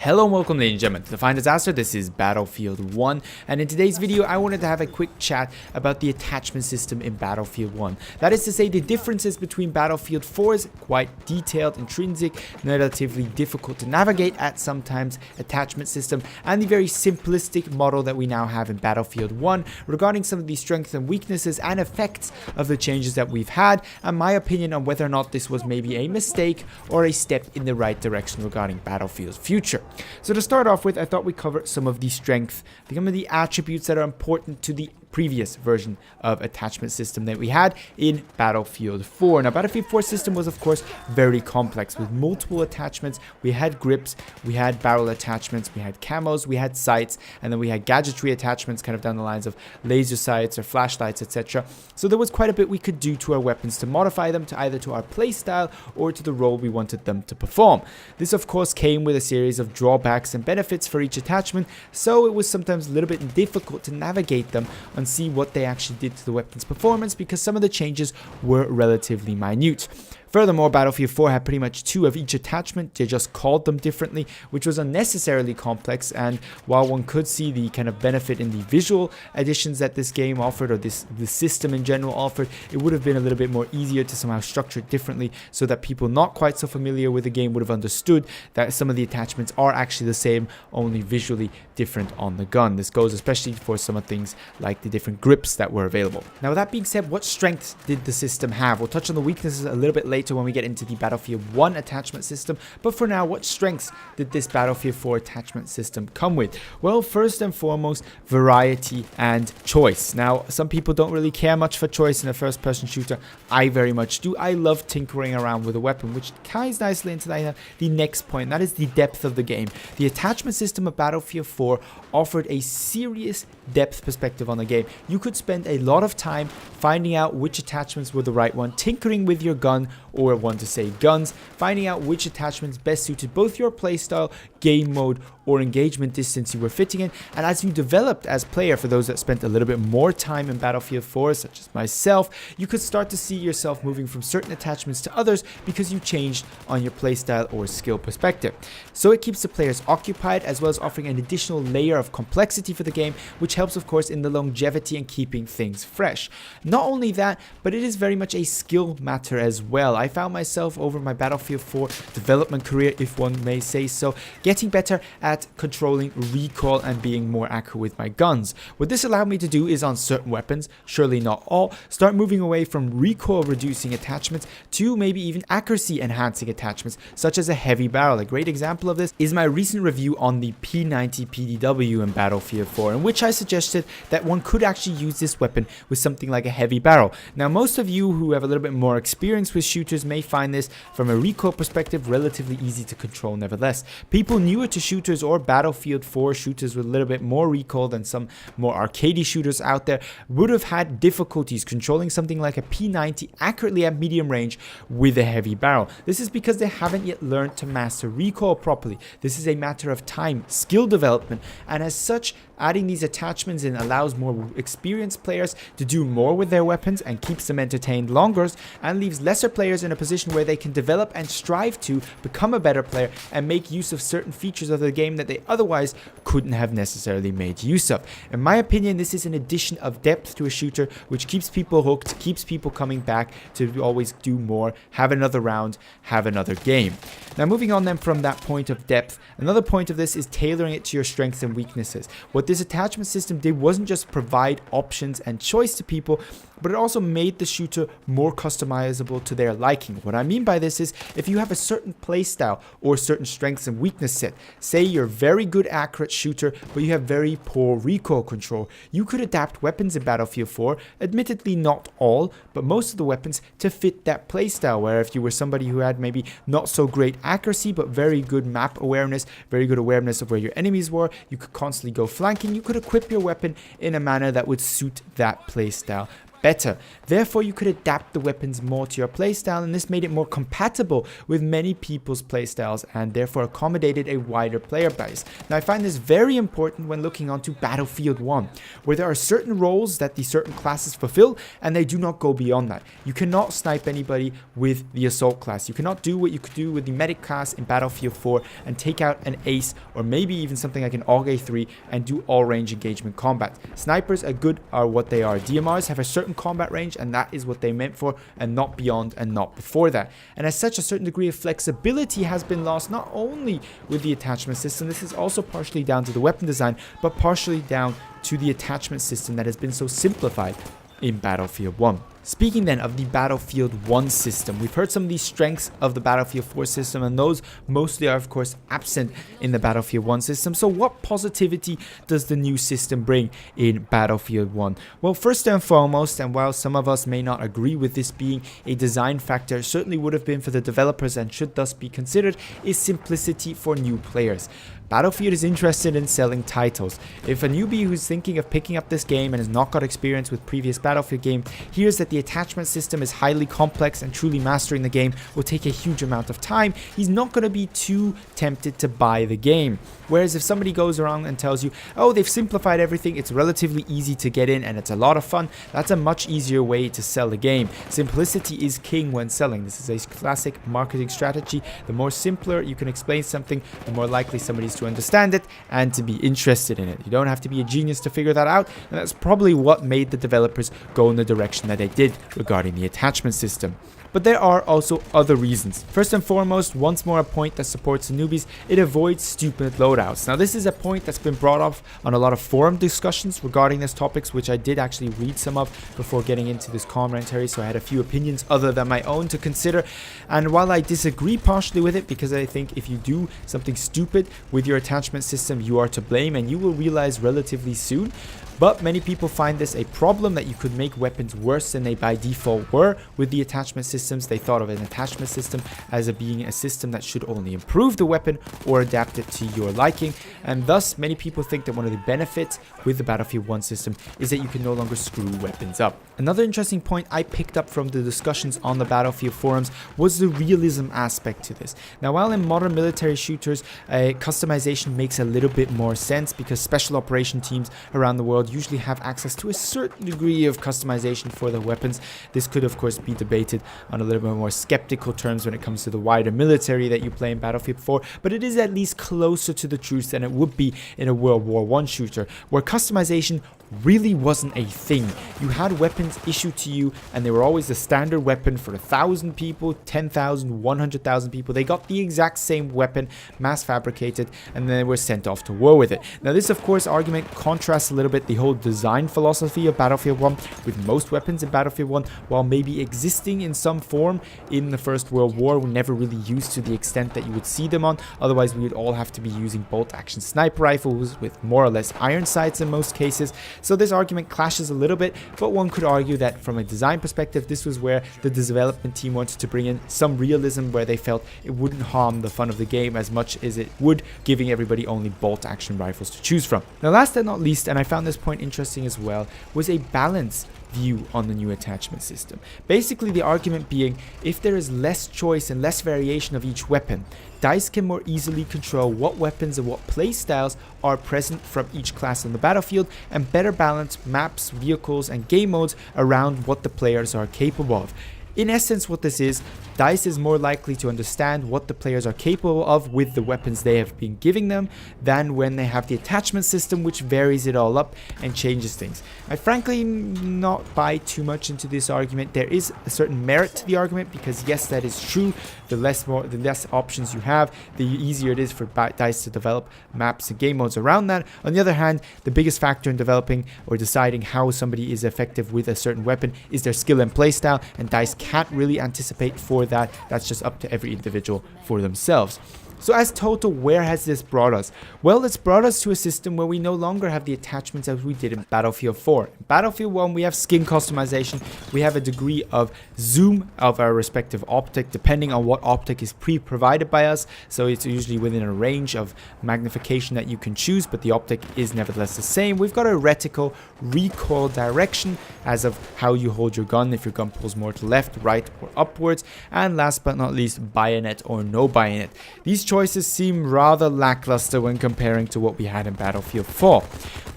Hello and welcome, ladies and gentlemen, to the Fine Disaster. This is Battlefield 1, and in today's video I wanted to have a quick chat about the attachment system in Battlefield 1. That is to say, the differences between Battlefield 4 is quite detailed, intrinsic, relatively difficult to navigate at sometimes attachment system, and the very simplistic model that we now have in Battlefield 1 regarding some of the strengths and weaknesses and effects of the changes that we've had, and my opinion on whether or not this was maybe a mistake or a step in the right direction regarding Battlefield's future. So to start off with, I thought we'd cover some of the strengths, some of the attributes that are important to the previous version of attachment system that we had in Battlefield 4. Now, Battlefield 4 system was of course very complex with multiple attachments. We had grips, we had barrel attachments, we had camos, we had sights, and then we had gadgetry attachments kind of down the lines of laser sights or flashlights, etc. So there was quite a bit we could do to our weapons to modify them to either to our playstyle or to the role we wanted them to perform. This of course came with a series of drawbacks and benefits for each attachment, so it was sometimes a little bit difficult to navigate them and see what they actually did to the weapon's performance because some of the changes were relatively minute. Furthermore, Battlefield 4 had pretty much two of each attachment. They just called them differently, which was unnecessarily complex, and while one could see the kind of benefit in the visual additions that this game offered, or the system in general offered, it would have been a little bit more easier to somehow structure it differently so that people not quite so familiar with the game would have understood that some of the attachments are actually the same, only visually different on the gun. This goes especially for some of things like the different grips that were available. Now, with that being said, what strengths did the system have? We'll touch on the weaknesses a little bit later when we get into the Battlefield 1 attachment system, but for now, what strengths did this Battlefield 4 attachment system come with? Well, first and foremost, variety and choice. Now, some people don't really care much for choice in a first-person shooter. I very much do. I love tinkering around with a weapon, which ties nicely into the next point, that is the depth of the game. The attachment system of Battlefield 4 offered a serious depth perspective on the game. You could spend a lot of time finding out which attachments were the right one, tinkering with your gun, or one to say guns, finding out which attachments best suited both your playstyle, game mode, or engagement distance you were fitting in. And as you developed as player, for those that spent a little bit more time in Battlefield 4, such as myself, you could start to see yourself moving from certain attachments to others because you changed on your playstyle or skill perspective. So it keeps the players occupied, as well as offering an additional layer of complexity for the game, which helps of course in the longevity and keeping things fresh. Not only that, but it is very much a skill matter as well. I found myself over my Battlefield 4 development career, if one may say so, getting better at controlling recoil and being more accurate with my guns. What this allowed me to do is on certain weapons, surely not all, start moving away from recoil reducing attachments to maybe even accuracy enhancing attachments, such as a heavy barrel. A great example of this is my recent review on the P90 PDW in Battlefield 4, in which I suggested that one could actually use this weapon with something like a heavy barrel. Now, most of you who have a little bit more experience with shooters may find this from a recoil perspective relatively easy to control. Nevertheless, people newer to shooters or Battlefield 4 shooters with a little bit more recoil than some more arcadey shooters out there would have had difficulties controlling something like a P90 accurately at medium range with a heavy barrel. This is because they haven't yet learned to master recoil properly. This is a matter of time, skill development, and as such, adding these attachments in allows more experienced players to do more with their weapons and keeps them entertained longer, and leaves lesser players in a position where they can develop and strive to become a better player and make use of certain features of the game that they otherwise couldn't have necessarily made use of. In my opinion, this is an addition of depth to a shooter which keeps people hooked, keeps people coming back to always do more, have another round, have another game. Now, moving on then from that point of depth, another point of this is tailoring it to your strengths and weaknesses. What this attachment system did wasn't just provide options and choice to people, but it also made the shooter more customizable to their liking. What I mean by this is, if you have a certain playstyle or certain strengths and weakness set, say you're a very good accurate shooter, but you have very poor recoil control, you could adapt weapons in Battlefield 4, admittedly not all, but most of the weapons to fit that playstyle, where if you were somebody who had maybe not so great accuracy, but very good map awareness, very good awareness of where your enemies were, you could constantly go flanking, you could equip your weapon in a manner that would suit that playstyle better. Therefore, you could adapt the weapons more to your playstyle, and this made it more compatible with many people's playstyles and therefore accommodated a wider player base. Now, I find this very important when looking onto Battlefield 1, where there are certain roles that the certain classes fulfill, and they do not go beyond that. You cannot snipe anybody with the assault class. You cannot do what you could do with the medic class in Battlefield 4 and take out an ace, or maybe even something like an AUG 3 and do all range engagement combat. Snipers are what they are. DMRs have a certain combat range, and that is what they meant for, and not beyond and not before that. And as such, a certain degree of flexibility has been lost, not only with the attachment system. This is also partially down to the weapon design, but partially down to the attachment system that has been so simplified in Battlefield 1. Speaking then of the Battlefield 1 system, we've heard some of the strengths of the Battlefield 4 system, and those mostly are of course absent in the Battlefield 1 system. So what positivity does the new system bring in Battlefield 1? Well, first and foremost, and while some of us may not agree with this being a design factor, certainly would have been for the developers and should thus be considered, is simplicity for new players. Battlefield is interested in selling titles. If a newbie who's thinking of picking up this game and has not got experience with previous Battlefield game hears that the attachment system is highly complex and truly mastering the game will take a huge amount of time, he's not going to be too tempted to buy the game. Whereas if somebody goes around and tells you, oh, they've simplified everything, it's relatively easy to get in and it's a lot of fun, that's a much easier way to sell the game. Simplicity is king when selling. This is a classic marketing strategy. The more simpler you can explain something, the more likely somebody's to understand it and to be interested in it. You don't have to be a genius to figure that out, and that's probably what made the developers go in the direction that they did regarding the attachment system. But there are also other reasons. First and foremost, once more a point that supports the newbies, it avoids stupid loadouts. Now this is a point that's been brought up on a lot of forum discussions regarding these topics, which I did actually read some of before getting into this commentary, so I had a few opinions other than my own to consider. And while I disagree partially with it, because I think if you do something stupid with your attachment system, you are to blame, and you will realize relatively soon. But many people find this a problem, that you could make weapons worse than they by default were with the attachment systems. They thought of an attachment system as being a system that should only improve the weapon or adapt it to your liking. And thus, many people think that one of the benefits with the Battlefield 1 system is that you can no longer screw weapons up. Another interesting point I picked up from the discussions on the Battlefield forums was the realism aspect to this. Now, while in modern military shooters, customization makes a little bit more sense because special operation teams around the world usually have access to a certain degree of customization for their weapons. This could of course be debated on a little bit more skeptical terms when it comes to the wider military that you play in Battlefield 4, but it is at least closer to the truth than it would be in a World War I shooter, where customization really wasn't a thing. You had weapons issued to you, and they were always the standard weapon for 1,000 people, 10,000, 100,000 people. They got the exact same weapon, mass fabricated, and then they were sent off to war with it. Now this of course argument contrasts a little bit the whole design philosophy of Battlefield 1 with most weapons in Battlefield 1, while maybe existing in some form in the First World War, were never really used to the extent that you would see them on. Otherwise we would all have to be using bolt action sniper rifles with more or less iron sights in most cases. So this argument clashes a little bit, but one could argue that from a design perspective, this was where the development team wanted to bring in some realism, where they felt it wouldn't harm the fun of the game as much as it would giving everybody only bolt action rifles to choose from. Now last but not least, and I found this point interesting as well, was a balance view on the new attachment system. Basically the argument being, if there is less choice and less variation of each weapon, DICE can more easily control what weapons and what playstyles are present from each class on the battlefield, and better balance maps, vehicles and game modes around what the players are capable of. In essence, what this is, DICE is more likely to understand what the players are capable of with the weapons they have been giving them than when they have the attachment system, which varies it all up and changes things. I frankly not buy too much into this argument. There is a certain merit to the argument because yes, that is true. The less options you have, the easier it is for DICE to develop maps and game modes around that. On the other hand, the biggest factor in developing or deciding how somebody is effective with a certain weapon is their skill and playstyle, and DICE can't really anticipate for that. That's just up to every individual for themselves. So as total, where has this brought us? Well, it's brought us to a system where we no longer have the attachments as we did in Battlefield 4. In Battlefield 1, we have skin customization, we have a degree of zoom of our respective optic, depending on what optic is pre-provided by us. So it's usually within a range of magnification that you can choose, but the optic is nevertheless the same. We've got a reticle recoil direction as of how you hold your gun, if your gun pulls more to left, right, or upwards. And last but not least, bayonet or no bayonet. These choices seem rather lackluster when comparing to what we had in Battlefield 4.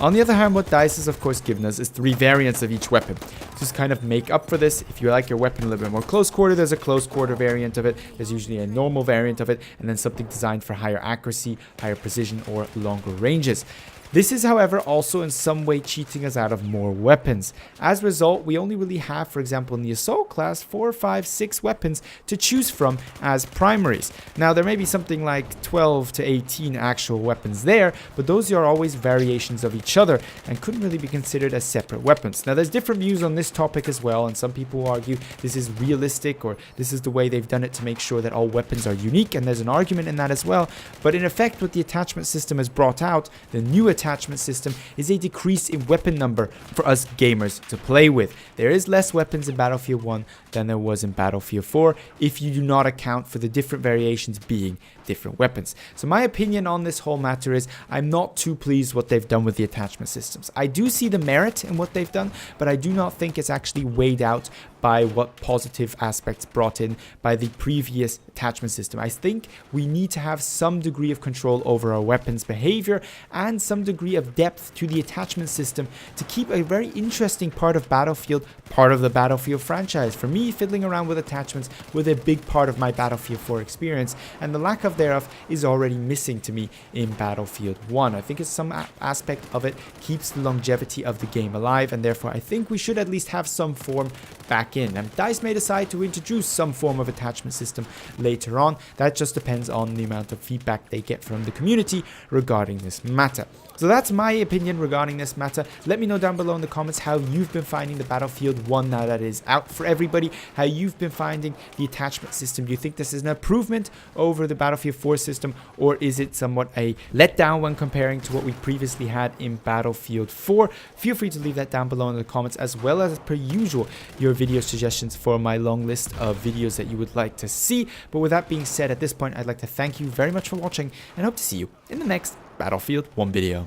On the other hand, what DICE has of course given us is 3 variants of each weapon. Just kind of make up for this, if you like your weapon a little bit more close quarter, there's a close quarter variant of it, there's usually a normal variant of it, and then something designed for higher accuracy, higher precision, or longer ranges. This is, however, also in some way cheating us out of more weapons. As a result, we only really have, for example, in the Assault class, 4, 5, 6 weapons to choose from as primaries. Now, there may be something like 12 to 18 actual weapons there, but those are always variations of each other and couldn't really be considered as separate weapons. Now, there's different views on this topic as well, and some people argue this is realistic or this is the way they've done it to make sure that all weapons are unique, and there's an argument in that as well. But in effect, what the attachment system has brought out, the new attachment system, is a decrease in weapon number for us gamers to play with. There is less weapons in Battlefield 1 than there was in Battlefield 4 if you do not account for the different variations being different weapons. So my opinion on this whole matter is I'm not too pleased what they've done with the attachment systems. I do see the merit in what they've done, but I do not think it's actually weighed out by what positive aspects brought in by the previous attachment system. I think we need to have some degree of control over our weapons behavior and some degree of depth to the attachment system to keep a very interesting part of Battlefield, part of the Battlefield franchise. For me, fiddling around with attachments was a big part of my Battlefield 4 experience, and the lack of thereof is already missing to me in Battlefield 1. I think it's some aspect of it keeps the longevity of the game alive, and therefore I think we should at least have some form back in. And DICE may decide to introduce some form of attachment system later on. That just depends on the amount of feedback they get from the community regarding this matter. So that's my opinion regarding this matter. Let me know down below in the comments how you've been finding the Battlefield 1 now that it is out for everybody, how you've been finding the attachment system. Do you think this is an improvement over the Battlefield 4 system, or is it somewhat a letdown when comparing to what we previously had in Battlefield 4? Feel free to leave that down below in the comments, as well as per usual your video suggestions for my long list of videos that you would like to see. But with that being said, at this point I'd like to thank you very much for watching and hope to see you in the next Battlefield 1 video.